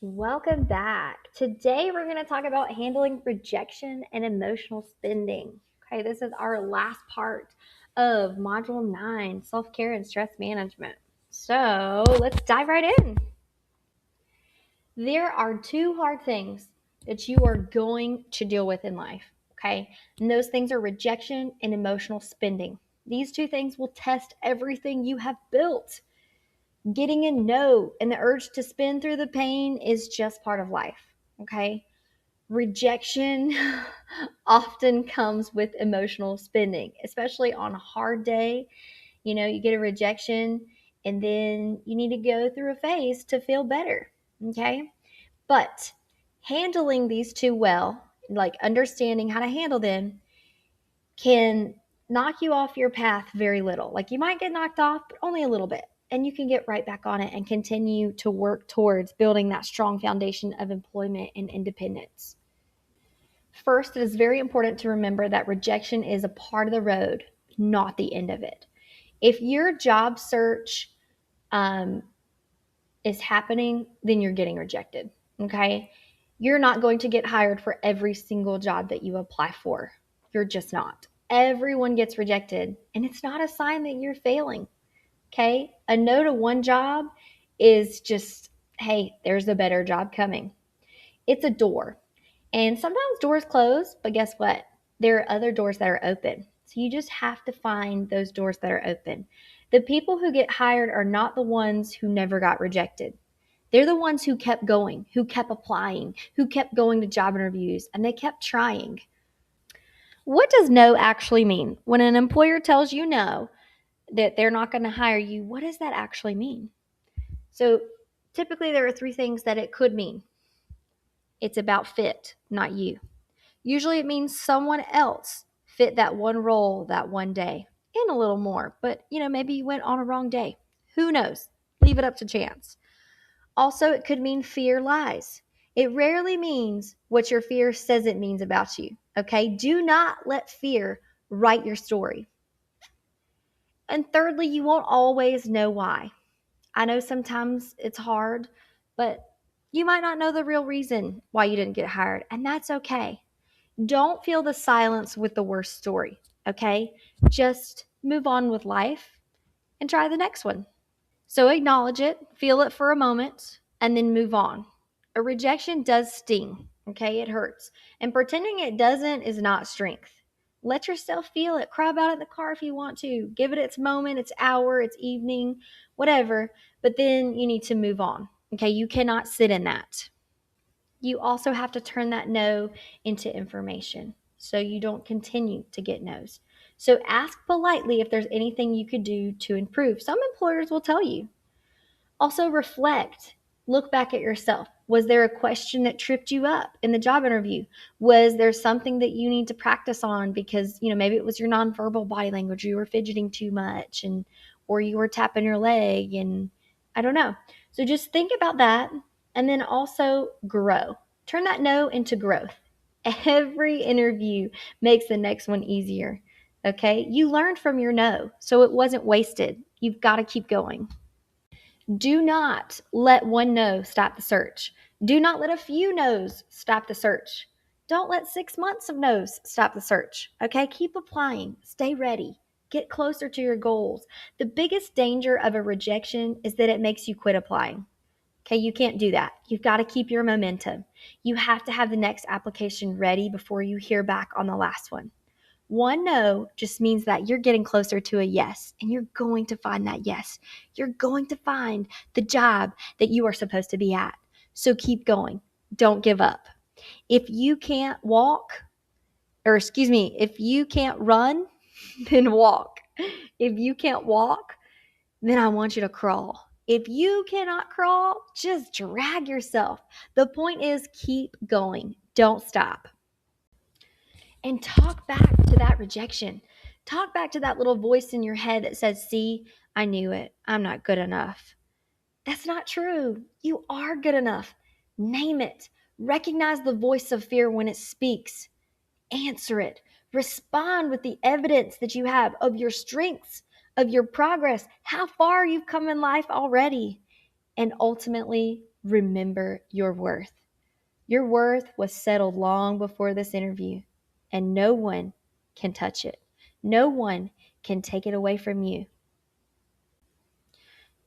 Welcome back. Today we're going to talk about handling rejection and emotional spending. Okay, this is our last part of Module 9 Self Care and Stress Management. So let's dive right in. There are two hard things that you are going to deal with in life. Okay, and those things are rejection and emotional spending. These two things will test everything you have built. Getting a no and the urge to spin through the pain is just part of life. Okay. Rejection often comes with emotional spending, especially on a hard day. You get a rejection and then you need to go through a phase to feel better. Okay. But handling these two well, like understanding how to handle them, can knock you off your path very little. Like you might get knocked off, but only a little bit. And you can get right back on it and continue to work towards building that strong foundation of employment and independence. First, it is very important to remember that rejection is a part of the road, not the end of it. If your job search um, is happening, then you're getting rejected. Okay. You're not going to get hired for every single job that you apply for. You're just not. Everyone gets rejected, and it's not a sign that you're failing. Okay. A no to one job is just, hey, there's a better job coming. It's a door. And sometimes doors close, but guess what? There are other doors that are open. So you just have to find those doors that are open. The people who get hired are not the ones who never got rejected. They're the ones who kept going, who kept applying, who kept going to job interviews, and they kept trying. What does no actually mean? When an employer tells you no, that they're not going to hire you, what does that actually mean? So typically, there are three things that it could mean. It's about fit, not you. Usually, it means someone else fit that one role that one day and a little more, but maybe you went on a wrong day. Who knows? Leave it up to chance. Also, it could mean fear lies. It rarely means what your fear says it means about you. Okay? Do not let fear write your story. And thirdly, you won't always know why. I know sometimes it's hard, but you might not know the real reason why you didn't get hired, and that's okay. Don't feel the silence with the worst story, okay? Just move on with life and try the next one. So acknowledge it, feel it for a moment, and then move on. A rejection does sting, okay? It hurts. And pretending it doesn't is not strength. Let yourself feel it. Cry about it in the car if you want to. Give it its moment, its hour, its evening, whatever. But then you need to move on, okay? You cannot sit in that. You also have to turn that no into information so you don't continue to get no's. So ask politely if there's anything you could do to improve. Some employers will tell you. Also reflect. Look back at yourself. Was there a question that tripped you up in the job interview? Was there something that you need to practice on because, maybe it was your nonverbal body language, you were fidgeting too much and or you were tapping your leg and I don't know. So just think about that and then also grow. Turn that no into growth. Every interview makes the next one easier. Okay? You learned from your no, so it wasn't wasted. You've got to keep going. Do not let one no stop the search. Do not let a few no's stop the search. Don't let 6 months of no's stop the search. Okay, keep applying. Stay ready. Get closer to your goals. The biggest danger of a rejection is that it makes you quit applying. Okay, you can't do that. You've got to keep your momentum. You have to have the next application ready before you hear back on the last one. One no just means that you're getting closer to a yes, and you're going to find that yes. You're going to find the job that you are supposed to be at. So keep going. Don't give up. If you can't walk, if you can't run, then walk. If you can't walk, then I want you to crawl. If you cannot crawl, just drag yourself. The point is keep going. Don't stop. And talk back to that rejection. Talk back to that little voice in your head that says, see, I knew it. I'm not good enough. That's not true. You are good enough. Name it. Recognize the voice of fear when it speaks. Answer it. Respond with the evidence that you have of your strengths, of your progress, how far you've come in life already. And ultimately, Remember your worth. Your worth was settled long before this interview, and no one can touch it. No one can take it away from you.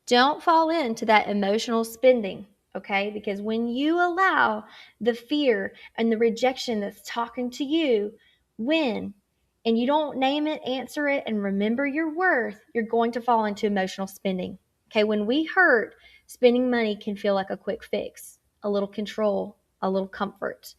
Don't fall into that emotional spending, okay? Because when you allow the fear and the rejection that's talking to you win, and you don't name it, answer it, and remember your worth, you're going to fall into emotional spending. Okay, when we hurt, spending money can feel like a quick fix, a little control, a little comfort.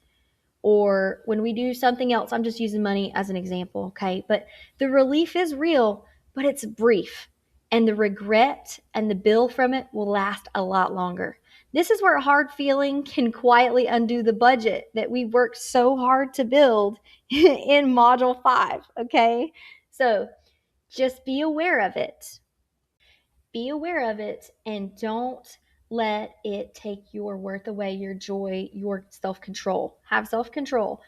Or when we do something else, I'm just using money as an example, okay? But the relief is real, but it's brief. And the regret and the bill from it will last a lot longer. This is where a hard feeling can quietly undo the budget that we worked so hard to build in Module 5, okay? So just be aware of it. Be aware of it and don't let it take your worth away, your joy, your self control. Have self control.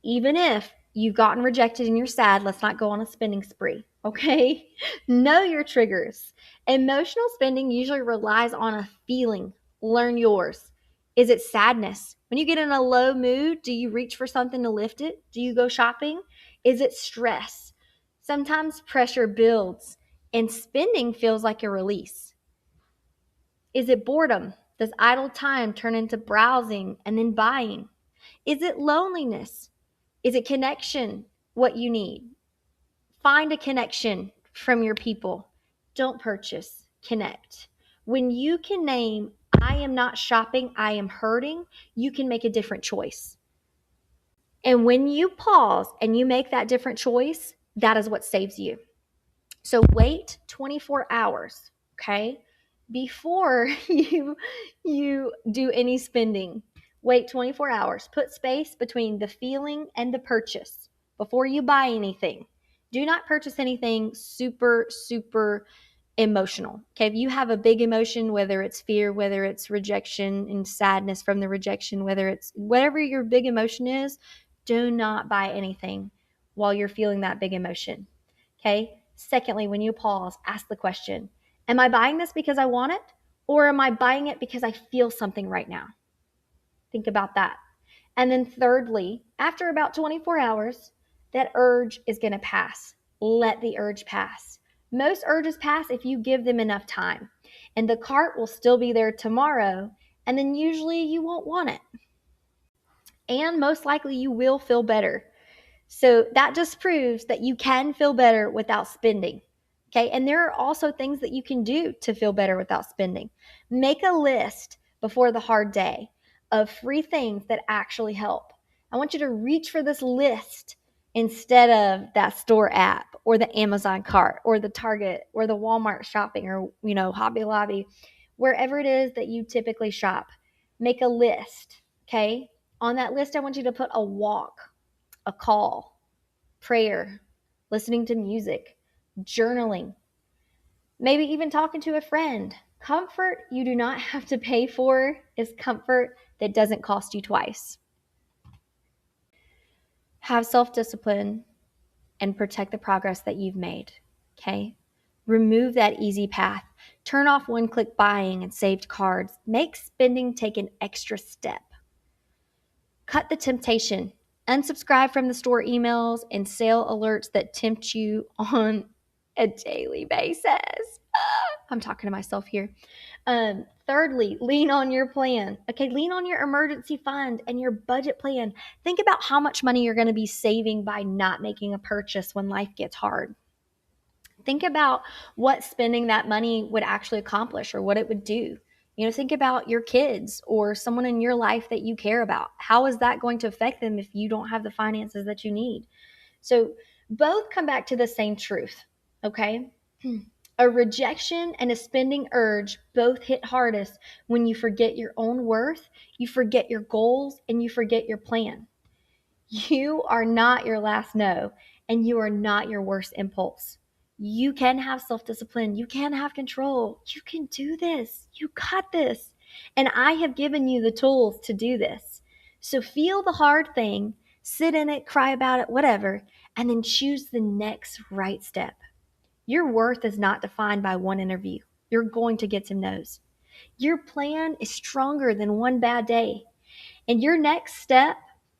Even if you've gotten rejected and you're sad, let's not go on a spending spree, okay? Know your triggers. Emotional spending usually relies on a feeling. Learn yours. Is it sadness? When you get in a low mood, do you reach for something to lift it? Do you go shopping? Is it stress? Sometimes pressure builds and spending feels like a release. Is it boredom? Does idle time turn into browsing and then buying? Is it loneliness? Is it connection what you need? Find a connection from your people. Don't purchase, connect. When you can name, I am not shopping, I am hurting, you can make a different choice. And when you pause and you make that different choice, that is what saves you. So wait 24 hours, okay? Before you do any spending. Wait 24 hours. Put space between the feeling and the purchase before you buy anything. Do not purchase anything super emotional. Okay, if you have a big emotion, whether it's fear, whether it's rejection and sadness from the rejection, whether it's whatever your big emotion is, do not buy anything while you're feeling that big emotion. Okay. Secondly, when you pause, ask the question, am I buying this because I want it? Or am I buying it because I feel something right now? Think about that. And then thirdly, after about 24 hours, that urge is going to pass. Let the urge pass. Most urges pass if you give them enough time. And the cart will still be there tomorrow, and then usually you won't want it. And most likely you will feel better. So that just proves that you can feel better without spending. Okay. And there are also things that you can do to feel better without spending. Make a list before the hard day of free things that actually help. I want you to reach for this list instead of that store app or the Amazon cart or the Target or the Walmart shopping or, Hobby Lobby, wherever it is that you typically shop. Make a list. Okay. On that list, I want you to put a walk, a call, prayer, listening to music, journaling, maybe even talking to a friend. Comfort you do not have to pay for is comfort that doesn't cost you twice. Have self discipline and protect the progress that you've made. Okay? Remove that easy path. Turn off one click buying and saved cards. Make spending take an extra step. Cut the temptation. Unsubscribe from the store emails and sale alerts that tempt you on a daily basis. I'm talking to myself here. Thirdly, lean on your plan. Okay, lean on your emergency fund and your budget plan. Think about how much money you're going to be saving by not making a purchase when life gets hard. Think about what spending that money would actually accomplish or what it would do. Think about your kids or someone in your life that you care about. How is that going to affect them if you don't have the finances that you need? So both come back to the same truth, okay? A rejection and a spending urge both hit hardest when you forget your own worth, you forget your goals, and you forget your plan. You are not your last no, and you are not your worst impulse. You can have self discipline. You can have control. You can do this. You got this. And I have given you the tools to do this. So feel the hard thing, sit in it, cry about it, whatever, and then choose the next right step. Your worth is not defined by one interview. You're going to get some no's. Your plan is stronger than one bad day. And your next step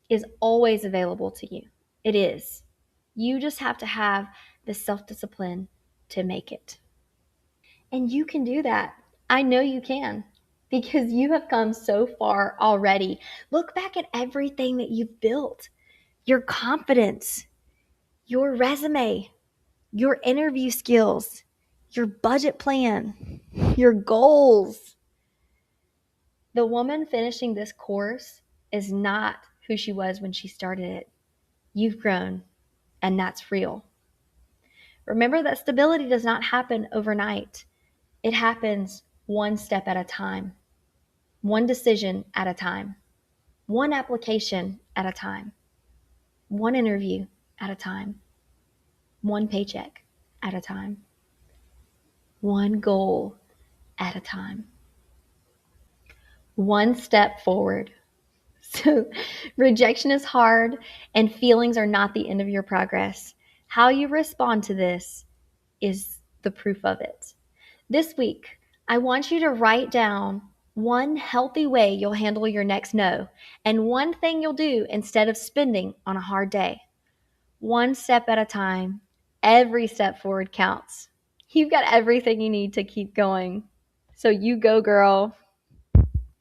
is always available to you. It is. You just have to have the self discipline to make it. And you can do that. I know you can because you have come so far already. Look back at everything that you've built, your confidence, your resume, your interview skills, your budget plan, your goals. The woman finishing this course is not who she was when she started it. You've grown, and that's real. Remember that stability does not happen overnight. It happens one step at a time, one decision at a time, one application at a time, one interview at a time, one paycheck at a time, one goal at a time, one step forward. So, rejection is hard, and feelings are not the end of your progress. How you respond to this is the proof of it. This week, I want you to write down one healthy way you'll handle your next no, and one thing you'll do instead of spending on a hard day. One step at a time, every step forward counts. You've got everything you need to keep going. So you go, girl.